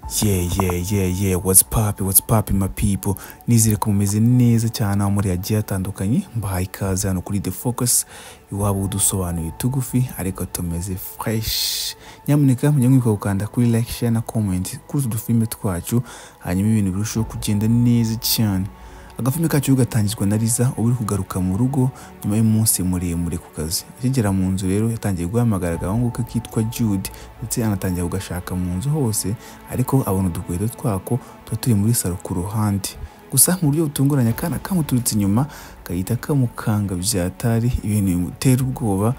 Yeah, what's poppin my people. Nizere ko mumeze neza cyane aho muri yagiye atandukanye, mbahaye ikaze hano kuri The Focus, iwabo udusobanuye tugufi ariko tumeze fresh. Nyamuneka munyamwika gukanda kuri like, share na comment kuri udufilme twacu, hanyuma ibintu birushaho kugenda neza cyane. Agafilme kacu gatangizwa na Liza uri kugaruka mu rugo nyuma y'umunsi muremure ku kazi. Akigera mu nzu rero yatangiye guhamagara agahungu ke kitwa Jude, ndetse anatangiye kugashaka mu nzu hose, ariko abona udukweto twako turi muri salo ku ruhande. Gusa mu buryo butunguranye akana kamuturutse inyuma gahita kamukanga byatari, ibintu bimutera ubwoba,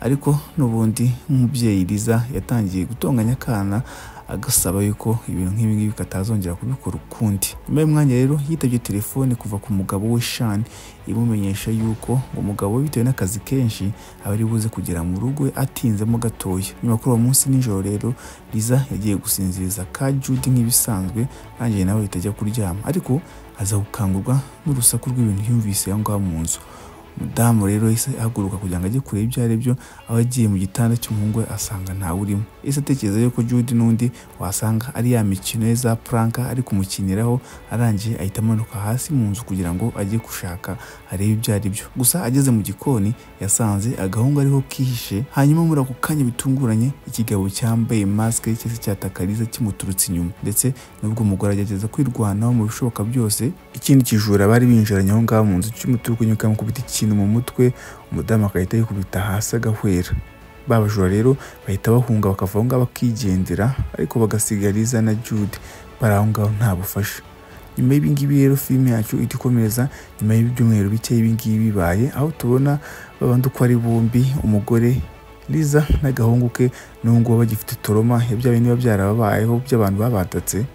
ariko n'ubundi umubyeyi Liza yatangiye gutonganya akana agasaba yuko ibintu nk'ibi ngibi katazongera kubikora ukundi. Nyuma y'umwanya rero yitabye telefone kuva ku mugabo we Sean, imumenyesha yuko umugabo bitewe n'akazi kenshi aba ari buze kugera mu rugo atinzemo gatoya. Nyuma kuri uwo munsi nijoro rero Liza yagiye gusinziriza ka Jude nk'ibisanzwe, nanjye nawe itajya kuryama, ariko aza gukangurwa n'urusaku rw'ibintu yumvise aho ngaho mu nzu. Mudamu rero yahise ahaguruka kugira ngo ajye kureba ibyo ari byo, aho agiye mu gitanda cy'umuhungu we asanga ntawe urimo. Yahise atekereza yuko Jude n'undi wasanga ari ya mikino ye za prank ari kumukiniraho, arangiye ahita amanuka hasi mu nzu kugira ngo ajye gushaka arebe ibyo ari byo. Gusa ageze mu gikoni yasanze agahungu ariho kihishe, hanyuma muri ako kanya bitunguranye ikigabo cyambaye mask cyose cyataka Liza kimuturutse inyuma, ndetse nubwo umugore agerageza kwirwanaho mu bishoboka byose, ikindi kijura bari binjiranye aho ngaho mu nzu cy'umutuku nyuka mukubita ikintu mu mutwe, umudamu akahita yikubita hasi agahwera. Babajura rero bahita bahunga bakava aho ngaho bakigendera, ariko bagasiga Liza na Jude bari aho ngaho nta bufasha. Nyuma y'ibingibi rero filime yacu itikomeza nyuma y'ibyumweru bike y'ibingibi bibaye, aho tubona babandi uko ari bombi, umugore Liza n'agahungu ke n'ubwo bagifite toroma ya bya bintu byarababayeho by'abantu babatatse,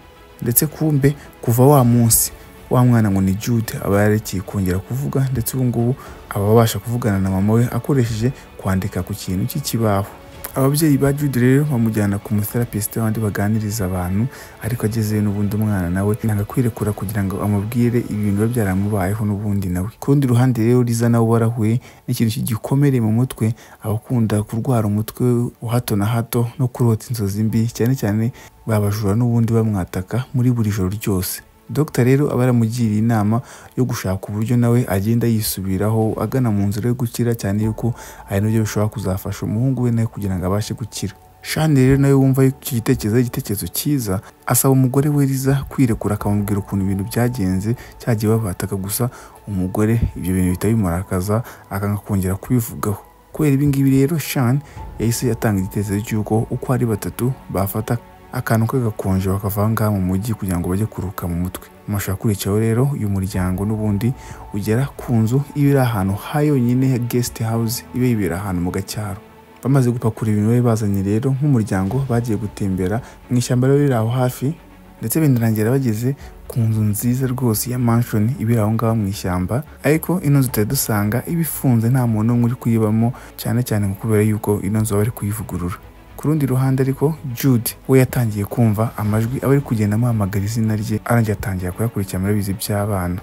ndetse kumbe kuva wa munsi wa mwana ngo ni Jude aba yarekeye kongera kuvuga, ndetse ubu ngubu aba abasha kuvugana na mama we akoresheje kwandika ku kintu cy'ikibaho. Ababyeyi ba Jude rero bamujyana ku mutherapist wandi baganiriza abantu, ariko agezeyo n'ubundi umwana nawe nanga kwirekura kugira ngo amubwire ibintu byaramubayeho n'ubundi nawe. Ku rundi ruhande rero Liza nawe warahuye n'ikintu cy'igikomereye mu mutwe, abakunda kurwara umutwe hato na hato no kurota inzozi mbi, cyane cyane babajura n'ubundi bamwataka muri buri joro ryose. Dr rero aba yaramugiriye inama yo gushaka uburyo nawe agenda yisubiraho agana mu nzira yo gukira, cyane yuko ari nabyo bishobora kuzafasha umuhungu we nawe kugira ngo abashe gukira. Sean rero nawe wumva iki gitekerezo cyiza, asaba umugore we Liza kwirekura akamubwira ukuntu ibintu byagenze cyagiye babataka, gusa umugore ibyo bintu bihita bimurakaza akanga kongera kubivugaho. Kubera ibi ngibi rero Sean yahise yatanga igitekerezo cy'uko uko ari batatu bafata akantu kagakonje bakava ngaha mu mujyi kugira ngo bajye kuruka mu mutwe. Amashaka kuricaho rero uyu muryango n'ubundi ugera ku nzu ibiri ahantu hayonyine guest house ibe ibera ahantu mu gacyaro. Bamaze gupakura ibintu bari bazanye rero nk'umuryango bagiye gutembera mu ishyamba riri aho hafi, ndetse binarangira bageze ku nzu nziza rwose ya mansion ibiri aho ngaho mu ishyamba, ariko ino nzu tutari dusanga ibifunze nta muntu n'umwe uri kuyibamo, cyane cyane kubera yuko ino nzu bari kuyivugurura. Ku rundi ruhande ariko Jude we yatangiye kumva amajwi aba ari kugenda amuhamagara izina rye, arangiye atangira kuyakurikira muri bizi by'abana.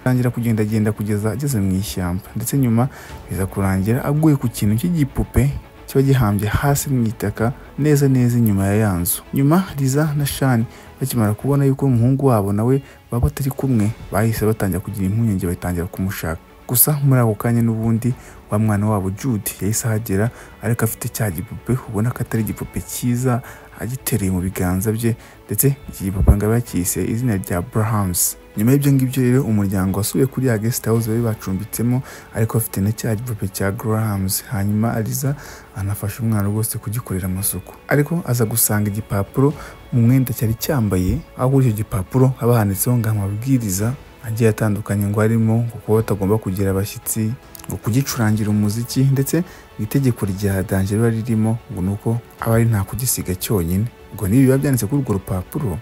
Arangira kugenda kugeza ageze mu ishyamba, ndetse nyuma biza kurangira aguye ku kintu cy'igipupe kiba gihambye hasi mu itaka neza inyuma ya yanzu. Nyuma Liza na Sean bakimara kubona yuko umuhungu wabo nawe baba batari kumwe, bahise batangira kugira impungenge, batangira kumushaka. Gusa muri ako kanya n'ubundi wa mwana wabo Jude yahise ahagera, ariko afite cya gipupe ubona ko atari igipupe cyiza, agitereye mu biganza bye, ndetse iki gipupe ngo bakise izina rya Brahms. Nyuma y'ibyo ngibyo rero umuryango wasubiye kuri ya guest house bari bacumbitsemo, ariko afite na cya gipupe cya Grahams. Hanyuma Liza anafasha umwana rwose kugikorera amasuku, ariko aza gusanga igipapuro mu mwenda cyari cyambaye, aho kuri icyo gipapuro haba handitseho ngo amabwiriza agiye atandukanye, ngo harimo kuko batagomba kugira abashyitsi, ngo kugicurangira umuziki, ndetse itegeko rya danger riba ririmo ngo nuko aba ari nta kugisiga cyonyine. Ngo nibi biba byanditse kuri urwo rupapuro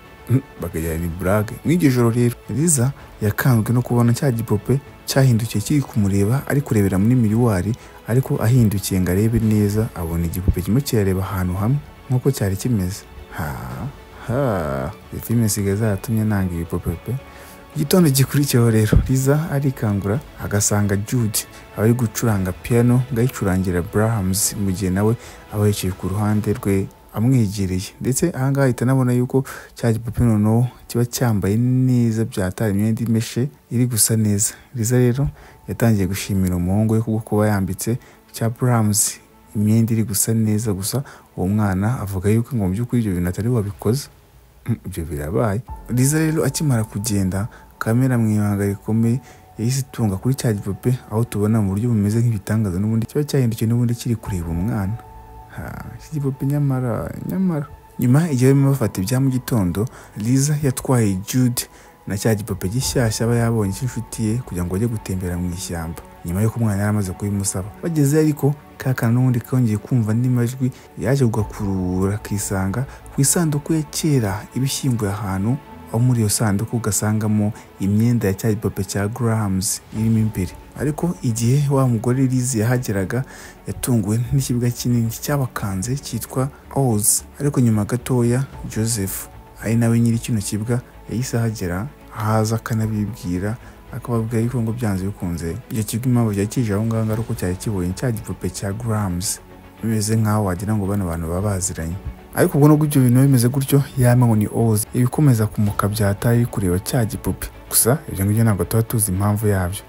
bagaya ni brag. Mw'iryo joro rero Liza yakanzwe no kubona cya gipupe cyahindukiye kiri kumureba, ari kurebera muri miriwari, ariko ahindukiye ngo arebe neza abona igipupe kimwe kirareba ahantu hamwe nk'uko cyari kimeze. Filime sigaye zaratumye nanga ibipupe pe. Igitondo gikurikiyeho rero Liza arikangura agasanga Jude ari gucuranga piano, ngayicurangira Brahms, mu gihe nawe aba yicaye ku ruhande rwe amwegereye, ndetse ahangaha ahita anabona yuko cya gipupe noneho kiba cyambaye neza byatari imyenda imeshe iri gusa neza. Liza rero yatangiye gushimira umuhungu we kubwo kuba yambitse cya Brahms imyenda iri gusa neza, gusa uwo mwana avuga yuko ngo mu by'ukuri ibyo bintu atari wabikoze. Ibyo birabaye. Liza rero akimara kugenda, kamera mu ibanga rikomeye yahise itunga kuri cya gipupe, aho tubona mu buryo bumeze nk'ibitangaza n'ubundi kiba cyahindukiye n'ubundi kiri kureba umwana. Iki gipupe nyamara nyuma igihe barimo bafata ibya mu gitondo, Liza yatwaye Jude na cya gipupe gishyashya aba yabonye cy'inshuti ye kugira ngo bajye gutembera mu ishyamba, nyuma y'uko umwana yari amaze kubimusaba. Bageze ariko kakana n'ubundi kongeye kumva andi majwi, yaje kugakurura akisanga ku isanduku ya kera ibishyinguye ahantu, aho muri iyo sanduku ugasangamo imyenda ya cya gipupe cya Grams irimo imbere. Ariko igihe wa mugore Liza yahageraga, yatunguwe n'ikibuga kinini cyabakanze cyitwa Oz. Ariko nyuma gatoya Joseph ari nawe nyiri kino kibuga yahise ahagera, ahaza akanabibwira, akababwira yuko ngo byanze bikunze icyo kigo impamvu cyakije aho ngaho ari uko cyari kibonye cya gipupe cya Grams, bimeze nk'aho wagira ngo bano bantu baba baziranye. Ariko ubwo nubwo ibyo bintu bimeze gutyo, yama ngo ni Oz ibikomeza kumuka byatari kureba cya gipupe. Gusa ibyo ngibyo ntabwo tuba tuzi impamvu yabyo.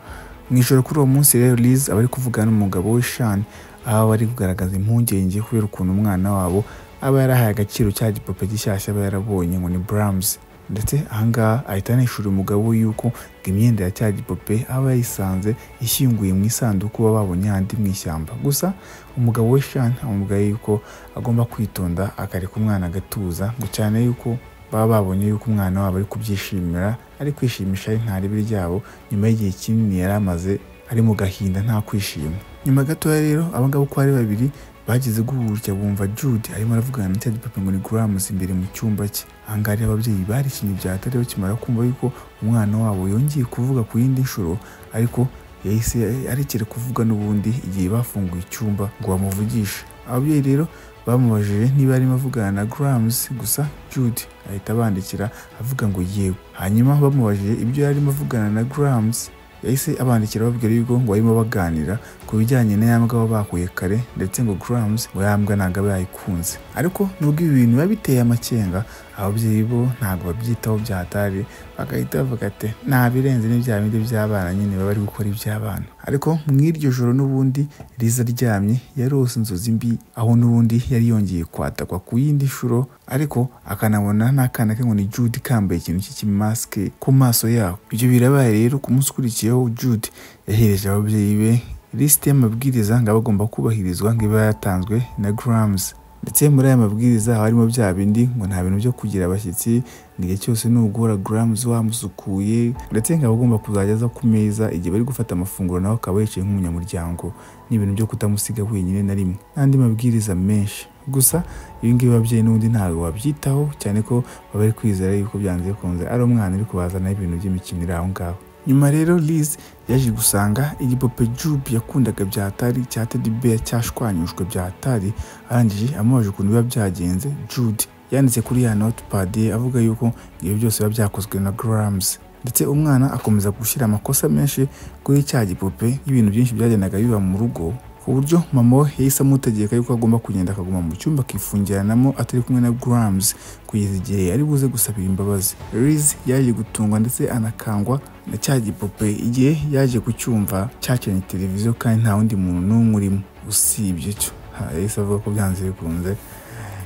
Mu ijoro kuri uwo munsi rero Liza aba ari kuvugana n'umugabo we Sean, aho bari kugaragaza impungenge kubera ukuntu umwana wabo aba yarahaye agaciro cya gipupe gishyashya aba yarabonye ngo ni Brahms. Ndetse ahangaha ahita anishura umugabo we yuko imyenda ya cya gipupe aba yayisanze ishyinguye mu isanduku baba babonye handi mu ishyamba. Gusa umugabo we Sean amubwiye yuko agomba kwitonda akareka umwana agatuza, ngo cyane yuko baba babonye yuko umwana wabo ari kubyishimira, ari kwishimisha ntari biryabo nyuma y'igihe kinini yari amaze ari mu gahinda nta kwishima. Nyuma gatoya rero abangabo uko ari babiri bageze guhurya, bumva Jude arimo aravugana na cya gipupe ngo ni Grams imbere mu cyumba cye. Ahangaha rero ababyeyi barikinye byatari bakimara kumva yuko umwana wabo yongeye kuvuga ku yindi nshuro, ariko yahise arekera kuvuga n'ubundi igihe bafunguye icyumba ngo bamuvugishe. Ababyeyi rero bamubajije niba arimo avugana na Grams, gusa Jude ahita abandikira avuga ngo yewe. Hanyuma bamubajije ibyo yarimo avugana na Grams, yahise abandikira babwira yuko ngo barimo baganira ku bijyanye na yambwa baba bakuye kare, ndetse ngo Grams ngo yambwa ntabwo aba yayikunze. Ariko nubwo ibi bintu biba biteye amakenga, ababyeyi bo ntabwo babyitaho byatari, bagahita bavuga ati nta birenze n'ibya bindi by'abana nyine baba bari gukora iby'abana. Ariko mw'iryo joro n'ubundi Liza aryamye yarose inzozi mbi, aho n'ubundi yari yongeye kwatakwa ku yindi nshuro, ariko akanabona n'akana ke ngo ni Jude kambaye ikintu cy'ikimaske ku maso yabo. Ibyo birabaye rero ku munsi ukurikiyeho Jude yahereje ababyeyi be lisite y'amabwiriza ngo bagomba kubahirizwa ngo iba yatanzwe na Grams. Ndetse muri aya mabwiriza harimo bya bindi ngo nta bintu byo kugira abashyitsi, ngo igihe cyose n'ugura Grams wamusukuye, ndetse ngo agomba kuzajya aza ku meza igihe bari gufata amafunguro nawe akaba yicaye nk'umunyamuryango, n'ibintu byo kutamusiga wenyine na rimwe, n'andi mabwiriza menshi. Gusa ibi ngibi ababyeyi n'ubundi ntabwo babyitaho, cyane ko baba bari kwizera yuko byanze bikunze ari umwana uri kubazanaho ibintu by'imikino iri aho ngaho. Nyuma rero Liz yaje gusanga igipupe Jude yakundaga byatari cya Teddy Bear cyashwanyujwe byatari, arangije amubaje ukuntu biba byagenze. Jude yanditse kuri ya notepad avuga yuko ibyo byose biba byakozwe na Grams, ndetse umwana akomeza gushyira amakosa menshi kuri cya gipupe y'ibintu byinshi byagendaga biba mu rugo, ku buryo mama we yahise amutegeka yuko agomba kugenda akaguma mu cyumba akifungiranamo atari kumwe na Grams kugeza igihe ari buze gusabira imbabazi. Liz yaje gutungwa ndetse anakangwa na cya gipupe igihe yaje kucyumva cyacanye televiziyo kandi nta wundi muntu n'umwe urimo usibye cyo. Yahise avuga ko byanze bikunze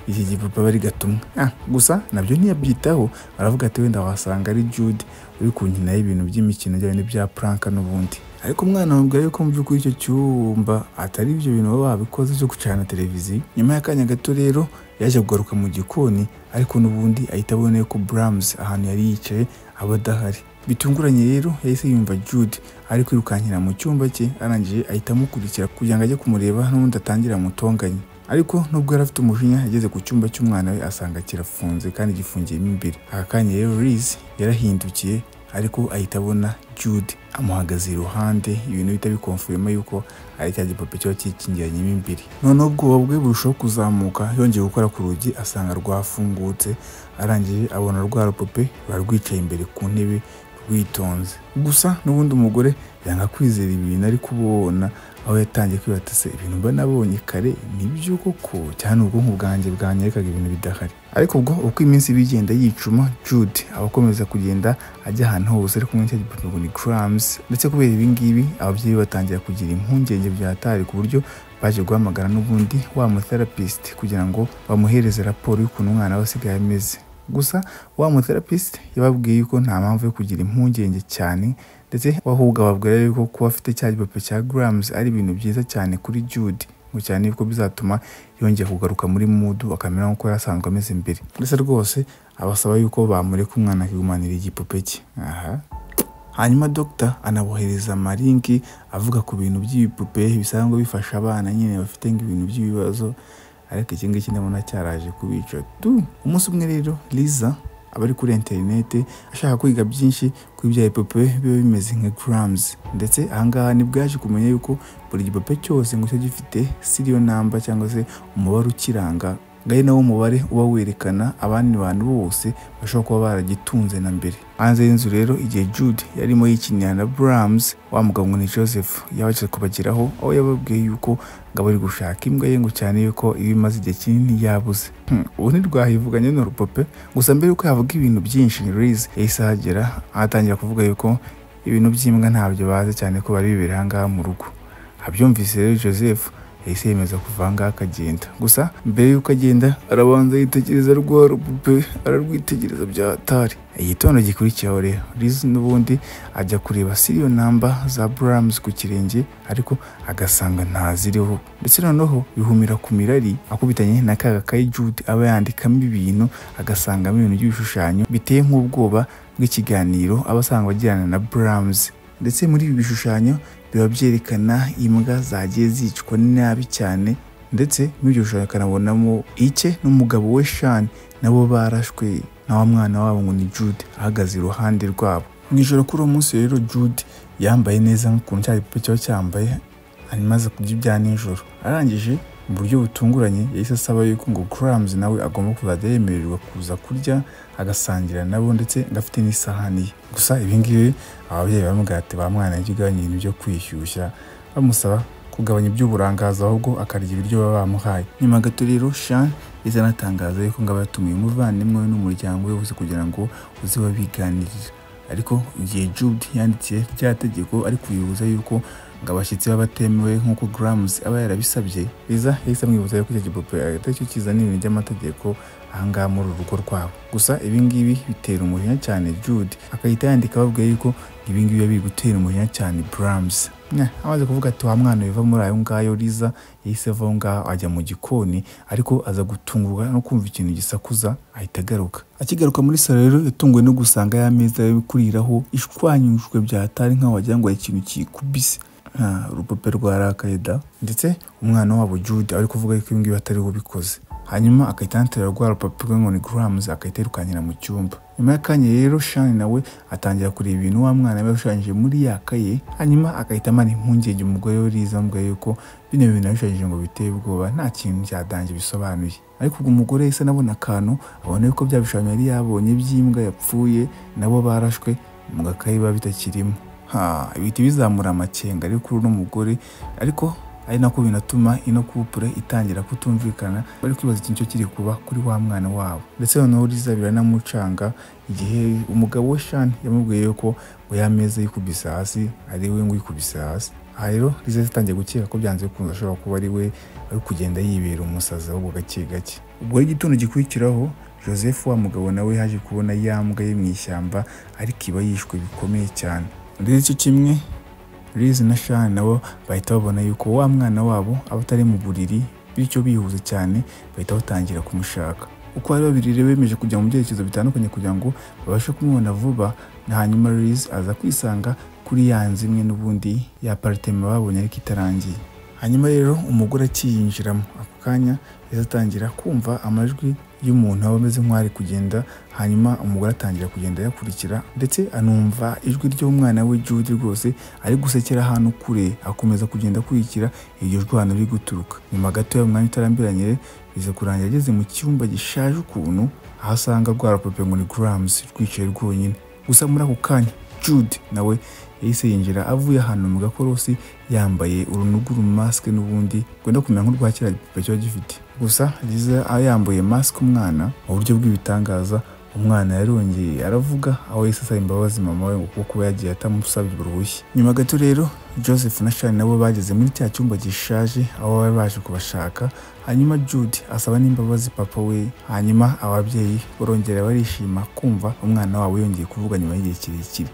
iki gipupe bari gatumwa. Gusa nabyo ntiyabyitaho, aravuga ati wenda wasanga ari Jude uri kunkina y'ibintu by'imikino by'abindi bya prank n'ubundi. Ariko umwana amubwira yuko mu by'ukuri icyo cyumba atari ibyo bintu baba babikoze cyo gucana televiziyo. Nyuma y'akanya gato rero yaje kugaruka mu gikoni, ariko n'ubundi ahita abona yuko Brahms ahantu yari yicaye aba adahari. Bitunguranye rero yahise yumva Jude ari kwirukankira mu cyumba cye, arangije ahita amukurikira kugira ngo ajye kumureba n'ubundi atangira amutonganye. Ariko nubwo yari afite umujinya, yageze ku cyumba cy'umwana we asanga kirafunze kandi gifungiyemo imbere. Aka kanya rero Liz yarahindukiye, ariko ahita abona Jude amuhagaze iruhande, ibintu bita bikonfirma yuko ari cya gipupe cyo kikingiranyemo imbere. Noneho ubwoba bwe burushaho kuzamuka, yongeye gukora ku rugi asanga rwafungutse, arangije abona rwa rupupe rwari rwicaye imbere ku ntebe witonze. Gusa n'ubundi umugore yanga kwizera ibintu ari kubona, aho yatangiye kwibaza se ibintu mba nabonye kare nibyo koko cyane ubwonko bwanjye bwanyerekaga ibintu bidahari. Ariko ubwo uko iminsi bigenda yicuma, Jude abakomeza kugenda ajya ahantu hose ari kumwe n'icyo gipupe ngo ni Grams. Ndetse kubera ibi ngibi ababyeyi batangira kugira impungenge byatari ku buryo baje guhamagara n'ubundi wa mutherapist kugira ngo bamuhereze raporo y'ukuntu umwana we asigaye ameze. Gusa wa mutherapist yababwiye yuko nta mpamvu yo kugira impungenge cyane, ndetse wahubwo ababwira yuko kuba afite cya gipupe cya Grams ari ibintu byiza cyane kuri Jude, ngo cyane yuko bizatuma yongera kugaruka muri mood akamera nk'uko yasanzwe ameze mbere. Ndetse rwose abasaba yuko bamureka umwana akigumanira igipupe cye. Hanyuma Dr anabohereza amalinki avuga ku bintu by'ibipupe bisanzwe bifasha abana nyine bafite ibintu by'ibibazo, ariko iki ngiki ndabona cyaraje kubica tu. Umunsi umwe rero Liza abari kuri internet ashaka kwiga byinshi kuri bya bipupe biba bimeze nka Grams, ndetse ahangaha nibwo yaje kumenya yuko buri gipupe cyose ngo cyo gifite serial number cyangwa se umubare ukiranga, ngaye nawo umubare uba werekana abandi bantu bose bashobora kuba baragitunze na mbere. Hanze y'inzu rero igihe Jude yarimo yikinira na Grams, wa mugabo ngo ni Joseph yabaje kubageraho, aho yababwiye yuko ngabo ari gushaka imbwa ye ngo cyane yuko ibimaze igihe kinini yabuze. Ubu ntirwahivuganye n'urupupe, gusa mbere yuko yavuga ibintu byinshi Liz yahise ahagera atangira kuvuga yuko ibintu by'imbwa ntabyo bazi cyane ko bari bibera ahangaha mu rugo. Abyumvise rero Joseph yahise yemeza kuva ahangaha akagenda. Gusa mbere yuko agenda arabanza yitegereza rwa rupupe, ararwitegereza bya hatari. Igitondo gikurikiyeho rero Liz n'ubundi ajya kureba serial number za Grams ku kirenge, ariko agasanga ntaziriho. Ndetse noneho bihumira ku mirari akubitanye na kaga kayi Jude aba yandikamo ibintu, agasangamo ibintu by'ibishushanyo biteye nk'ubwoba bw'ikiganiro abasanga bagirana na Grams. Ndetse muri ibi bishushanyo biba byerekana imbwa zagiye zicwa nabi cyane, ndetse n'ibyo bishushanyo kanabonamo Ike n'umugabo we Sean nabo barashwe na wa mwana wabo ngo ni Jude ahagaze iruhande rwabo. Mu ijoro kuri uwo munsi rero Jude yambaye neza nk'ukuntu cya gipupe cyo cyambaye, hanyuma aza kurya ibya nijoro. Arangije mu buryo butunguranye yahise asaba yuko ngo Grams nawe agomba kuzajya yemererwa kuza kurya agasangira nabo, ndetse ngafite n'isahani ye. Gusa ibi ngibi ababyeyi baramubwira ati ba mwana jya ugabanya ibintu byo kwishyushya, bamusaba kugabanya iby'uburangaza ahubwo akarya ibiryo baba bamuhaye. Nyuma gato rero Sean yahise anatangaza yuko ngabo yatumiye umuvandimwe we n'umuryango we wose kugira ngo uze babiganirira. Ariko igihe Jude yandikiye rya tegeko ari kuyibuza yuko ngo abashyitsi baba batemewe nk'uko Grams aba yarabisabye, Liza yahise amwibuza yuko icyo gipupe atari cyo kizana ibintu by'amategeko ahangaha muri uru rugo rwabo. Gusa ibi ngibi bitera umujinya cyane Jude, akahita yandika ababwiye yuko ibi ngibi biri gutera umujinya cyane Grams. Amaze kuvuga ati wa mwana biva muri ayo ngayo, Liza yahise ava ngaho ajya mu gikoni, ariko aza gutungurwa no kumva ikintu gisakuza ahita agaruka. Akigaruka muri salo rero yatunguwe no gusanga ya meza yo kuriraho ishwanyujwe byatari nkaho wagira ngo ikintu kikubise. Urupupe rwarakaye da. Ndetse umwana wabo Jude ari kuvuga yuko ibi batari bubikoze. Hanyuma akahita antera rwa rupupe ngo ni Grams, akahita yirukanyira mu cyumba. Nyuma y'akanya rero Sean nawe atangira kureba ibintu wa mwana we yashushanyije muri yakaye, hanyuma akahita amana impungenge umugore we Liza amubwira yuko bino bintu yashushanyije ngo biteye ubwoba nta kintu cyadanje bisobanuye. Ariko ubwo umugore yahise anabona akantu, abona yuko bya bishushanyo yari yabonye by'imbwa yapfuye nabo barashwe mu gakayi biba bitakirimo. Ibiti bizamura amakenga ari kuri uno mugore, ariko ari nako binatuma ino couple itangira kutumvikana, bari kwibaza ikintu kiri kuba kuri wa mwana wabo. Ndetse noneho Liza biranamucanga igihe umugabo we Sean yamubwiye yuko ngo yameze yikubise hasi ari we ngo yikubise hasi. Rero Liza yatangiye gukeka ko byanze bikunze ashobora kuba ari we ari kugenda yibera umusazi ahubwo gake gake. Ubwo igitondo gikurikiraho Joseph wa mugabo nawe haje kubona yambwa ye mu ishyamba, ariko iba yishwe bikomeye cyane. Ndetse icyo kimwe Liz na Sean nabo bahita babona yuko wa mwana wabo abatari mu buriri, bityo bihuze cyane bahita batangira kumushaka. Uko ari babiri rero bemeje kujya mu byerekezo bitandukanye kugira ngo babashe kumubona vuba, na hanyuma Liz aza kwisanga kuri ya nzu imwe n'ubundi ya apartment babonye ariko itarangiye. Hanyuma rero umugore akiyinjiramo, ako kanya yatangira kumva amajwi y'umuntu aba ameze nk'ari kugenda, hanyuma umugore atangira kugenda yakurikira, ndetse anumva ijwi ry'umwana we Jude rwose ari gusekera ahantu kure, akomeza kugenda akurikira iryo jwi ahantu riri guturuka. Nyuma gato y'umwanya utarambiranye biza kurangira ageze mu cyumba gishaje ukuntu, aho asanga rwa rupupe ngo ni Grams rwicaye rwonyine. Gusa muri ako kanya Jude nawe yahise yinjira avuye ahantu mu gakorosi yambaye urunuguru mask n'ubundi gwenda kumenya nk'urwa kera igipupe cyo gifite. Gusa Liza yambaye mask umwana mu buryo bw'ibitangaza, umwana yarongeye aravuga aho yahise asaba imbabazi mama we kuko kuba yagiye atamusabye uruhushya. Nyuma gato rero Joseph na Shani nabo bageze muri cya cyumba gishaje aho bari baje kubashaka, hanyuma Jude asaba n'imbabazi papa we, hanyuma ababyeyi barongera barishima kumva umwana wabo yongeye kuvuga nyuma y'igihe kirekire.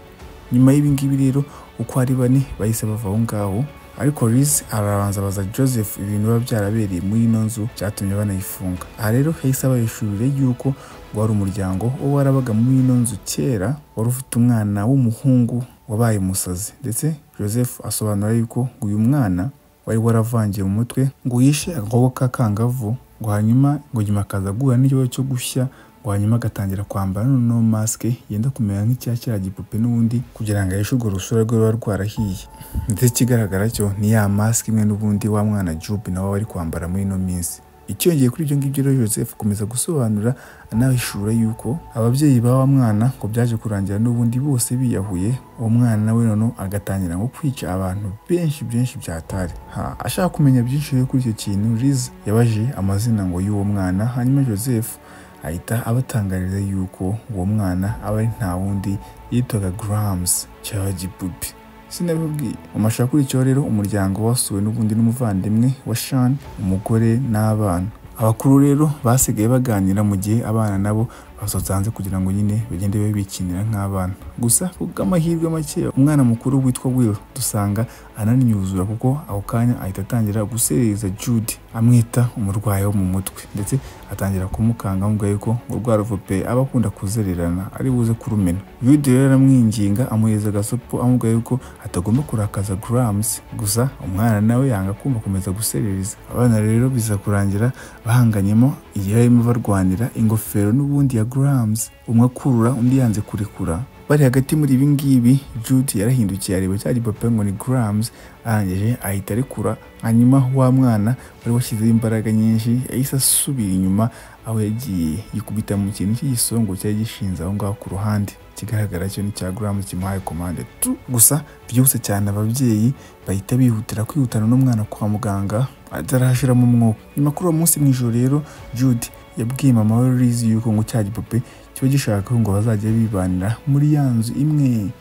Nyuma y'ibi ngibi rero uko ari bane bahise bava aho ngaho, ariko Liz arabanza baza Joseph ibintu biba byarabereye muri ino nzu cyatumye banayifunga. Aha rero yahise abayishurire yuko wari umuryango wo warabaga muri ino nzu kera wari ufite umwana w'umuhungu wabaye umusazi, ndetse Joseph asobanura yuko uyu mwana wari waravangiye mu mutwe ngo yishe agakoko k'akangavu, ngo hanyuma ngo nyuma akaza guhura n'ikibazo cyo gushya, ngo hanyuma agatangira kwambara no mask yenda kumera nk'icya kera gipupe n'ubundi kugira ngo ayishe urwo rusura rwe ruba rwarahiye. Ndetse ikigaragara cyo ni ya mask imwe n'ubundi wa mwana Jude nawe wari kwambara muri ino minsi. Icyongeye kuri ibyo ngibyo rero Joseph komeza gusobanura anabishura yuko ababyeyi bawa mwana ngo byaje kurangira n'ubundi bose biyahuye, uwo mwana nawe noneho agatangira ngo kwica abantu benshi byatari. Ashaka kumenya byinshi rero kuri icyo kintu, Liz yabaje amazina ngo y'uwo mwana, hanyuma Joseph ahita abatangariza yuko uwo mwana aba ari nta wundi yitwaga Grams cya gipupe. Sinabibwiye umashaka kuri icyo rero umuryango wasuwe n'ubundi n'umuvandimwe wa Shani, umugore n'abana. Abakuru rero basigaye baganira mu gihe abana nabo basohotse hanze kugira ngo nyine bagende bikinira nk'abana. Gusa kubw'amahirwe make umwana mukuru witwa Will dusanga ananinyuzura kuko ako kanya ahita atangira gusereza Jude amwita umurwayi wo mu mutwe, ndetse atangira kumukanga ngo yuko urwa ruvupe aba akunda kuzererana ari buze kurumena. Jude rero aramwinginga amuheza agasopo amubwira yuko atagomba kurakaza Grams, gusa umwana nawe yanga kumva komeza guserereza. Abana rero biza kurangira bahanganyemo igihe barimo barwanira ingofero n'ubundi ya Grams, umwe akurura undi yanze kurekura. Bari hagati muri ibi ngibi Jude yarahindukiye areba cya gipupe ngo ni Grams, arangije ahita arekura, hanyuma wa mwana wari washyizeho imbaraga nyinshi yahise asubira inyuma aho yagiye yikubita mu kintu cy'igisongo cyari gishinze aho ngaho ku ruhande. Kigaragara cyo ni cya Grams kimuhaye komande tu. Gusa byose cyane ababyeyi bahita bihutira kwihutana n'umwana kwa muganga atarashiramo umwuka. Nyuma kuri uwo munsi mw'ijoro rero Jude yabwiye mama we Liz yuko ngo cya gipupe cyo gishaka ngo bazajya bibanira muri ya nzu imwe,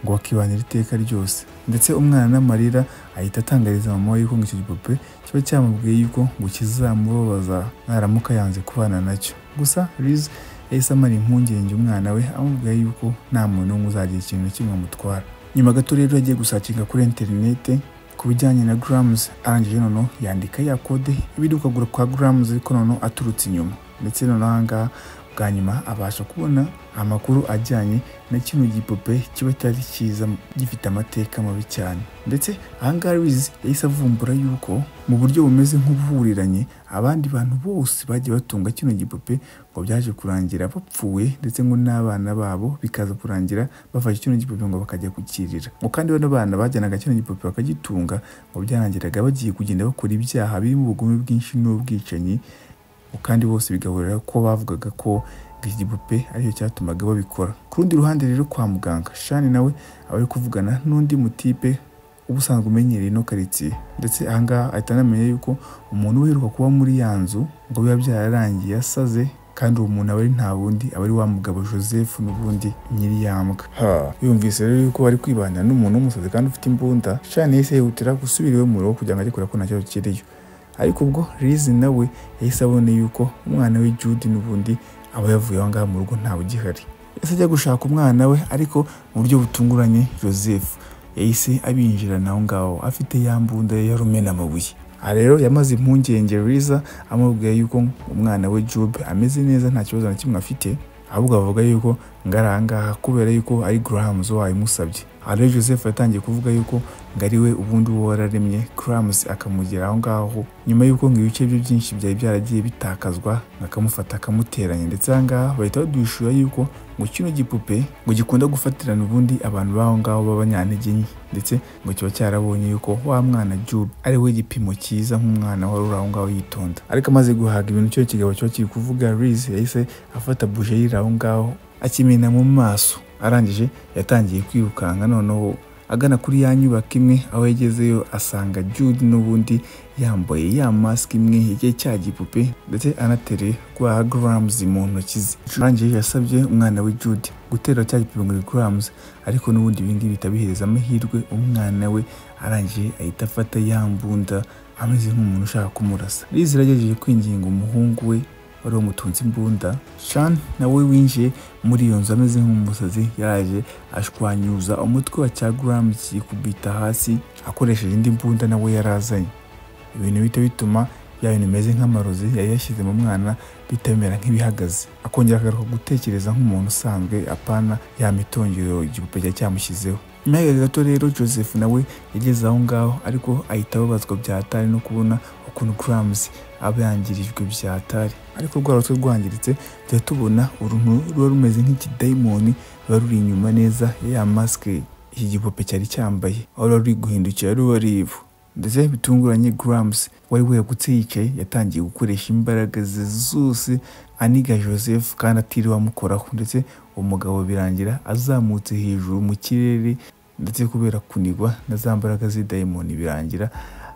ngo bakibanira iteka ryose. Ndetse umwana n'amarira ahita atangariza mama we yuko ngo icyo gipupe kiba cyamubwiye yuko ngo kizamubabaza naramuka yanze kubana nacyo. Gusa Liz yahise amara impungenge umwana we amubwira yuko nta muntu n'umwe uzagira ikintu kimwe amutwara. Nyuma gato rero yagiye gusacinga kuri interinete ku bijyanye na Grams, arangije noneho yandika ya kode ibidukagura kwa Grams ariko noneho aturutse inyuma. Ndetse noneho ahangaha bwa nyuma abasha kubona amakuru ajyanye na kino gipupe kiba cyari cyiza gifite amateka mabi cyane. Ndetse ahangaha Liz yahise avumbura yuko mu buryo bumeze nk'ubuhuriranye abandi bantu bose bagiye batunga kino gipupe ngo byaje kurangira bapfuye, ndetse ngo n'abana babo bikaza kurangira bafashe kino gipupe ngo bakajya kukirira. Ngo kandi bano bana bajyanaga kino gipupe bakagitunga ngo byarangiraga bagiye kugenda bakora ibyaha birimo ubugome bwinshi n'ubwicanyi, kandi bose bigahurira ko bavugaga ko igipupe ariyo cyatumaga babikora. Ku rundi ruhande rero kwa muganga Shani nawe abari kuvugana n'undi mutipe ubusanzwe umenyereye no karitsiye, ndetse ahangaha ahita anamenya yuko umuntu uheruka kuba muri ya nzu ngo biba byararangiye asaze, kandi uwo muntu aba ari nta wundi aba ari wa mugabo Joseph n'ubundi nyiri yambwa. Yumvise rero yuko bari kwibanira n'umuntu w'umusazi kandi ufite imbunda, Shani yahise yihutira gusubira iwe mu rugo kugira ngo ajye kureba ko ntacyo kiriyo. Ariko ubwo Liz nawe yahise abona yuko umwana we Jude n'ubundi aba yavuye aho ngaho mu rugo ntawe ugihari. Yahise ajya gushaka umwana we, ariko mu buryo butunguranye Joseph yahise abinjirana aho ngaho afite ya mbunda ya rumena amabuye. Aha rero yamaze impungenge Liz amubwiye yuko umwana we Jude ameze neza nta kibazo na kimwe afite, ahubwo avuga yuko ngarangaha kubera yuko ari Grams wayimusabye. Aha rero Joseph yatangiye kuvuga yuko ngari we ubundi uwo wararemye Grams akamugera aho ngaho, nyuma yuko ngo ibice bye byinshi byari byaragiye bitakazwa akamufata akamuteranya. Ndetse ahangaha bahita badushura yuko ngo kino gipupe ngo gikunda gufatirana ubundi abantu baho ngaho b'abanyantege nke, ndetse ngo kiba cyarabonye yuko wa mwana Jude ari we gipimo cyiza nk'umwana wari uri aho ngaho yitonda. Ariko amaze guhaga ibintu cyo kigabo cyo kiri kuvuga Liz yahise afata buje yiri aho ngaho akimena mu maso, arangije yatangiye kwirukanka noneho agana kuri ya nyubako imwe. Aho yagezeyo asanga Jude n'ubundi yambaye ya mask imwe igihe cya gipupe ndetse anatereye rwa grams mu ntoki ze. Arangije yasabye umwana we Jude gutera cya gipupe ngo grams, ariko n'ubundi ibindi bitabihereza amahirwe. Umwana we arangije ahita afata ya mbunda ameze nk'umuntu ushaka kumurasa. Liz yagerageje kwinginga umuhungu we wari umutunzi imbunda. Sean nawe winjiye muri iyo nzu ameze nk'umusazi, yaraje ashwanyuza umutwe wa cya grams yikubita hasi akoresheje indi mbunda nawe yarazanye. Ibintu bita bituma ya bintu bimeze nk'amarozi yari yashyize mu mwana bitamera nk'ibihagaze, akongera akagaruka gutekereza nk'umuntu usanzwe apana ya mitongero igipupe cya cyamushyizeho. Nyuma y'agahe gato rero Joseph nawe yageze aho ngaho, ariko ahita ababazwa byatari no kubona ukuntu grams aba yangirijwe byatari. Ariko rwa rutwe rwangiritse tujya tubona uruntu ruba rumeze nk'ikidayimoni ruba ruri inyuma neza ya mask iki gipupe cyari cyambaye, aho ruri guhindukira ruba ari ivu. Ndetse bitunguranye grams wari wegutse yicaye yatangiye gukoresha imbaraga ze zose aniga Joseph kandi atiriwe amukoraho, ndetse umugabo birangira azamutse hejuru mu kirere, ndetse kubera kunigwa na za mbaraga z'idayimoni birangira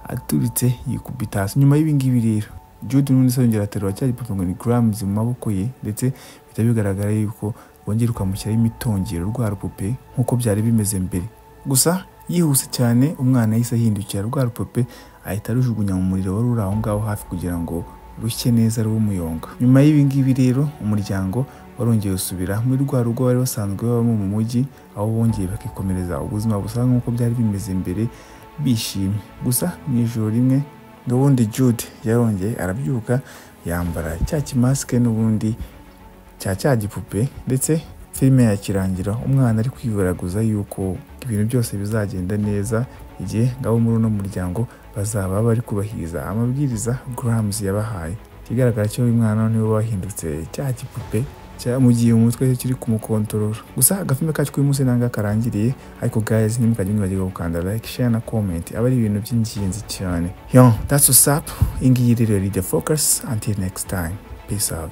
aturitse yikubita hasi. Nyuma y'ibingibi rero Jude n'undi songera aterura cya gipupe ngo ni grams mu maboko ye, ndetse bita bigaragara yuko wongera ukamushyiraho imitongero rwa rupupe nk'uko byari bimeze mbere. Gusa yihuse cyane umwana yahise ahindukira rwa rupupe ahita arujugunya mu muriro wari uri aho ngaho hafi kugira ngo rushye neza rube umuyonga. Nyuma y'ibingibi rero umuryango warongeye usubira muri rwa rugo bari basanzwe babamo mu mujyi, aho bongeye bakikomereza ubuzima busa nk'uko byari bimeze mbere bishimye. Gusa mu ijoro rimwe n'ubundi Jude yarongeye arabyuka yambara cya kimaske n'ubundi cya gipupe, ndetse filime yakirangira umwana ari kwivuraguza yuko ibintu byose bizagenda neza igihe ngabo muri uno muryango bazaba bari kubahiriza amabwiriza grams yabahaye. Kigaragara cyo uyu mwana niwe wahindutse cya gipupe mu gihe umutwe kiri kumukontorora. Gusa agafilme kacu kuri munsi nanga karangiriye, ariko guys nimukajye mwibagirwa gukanda like, share na comment, aba ari ibintu by'ingenzi cyane. Yo, that's what's up. Ingiyi rero The Focus. Until next time, peace out.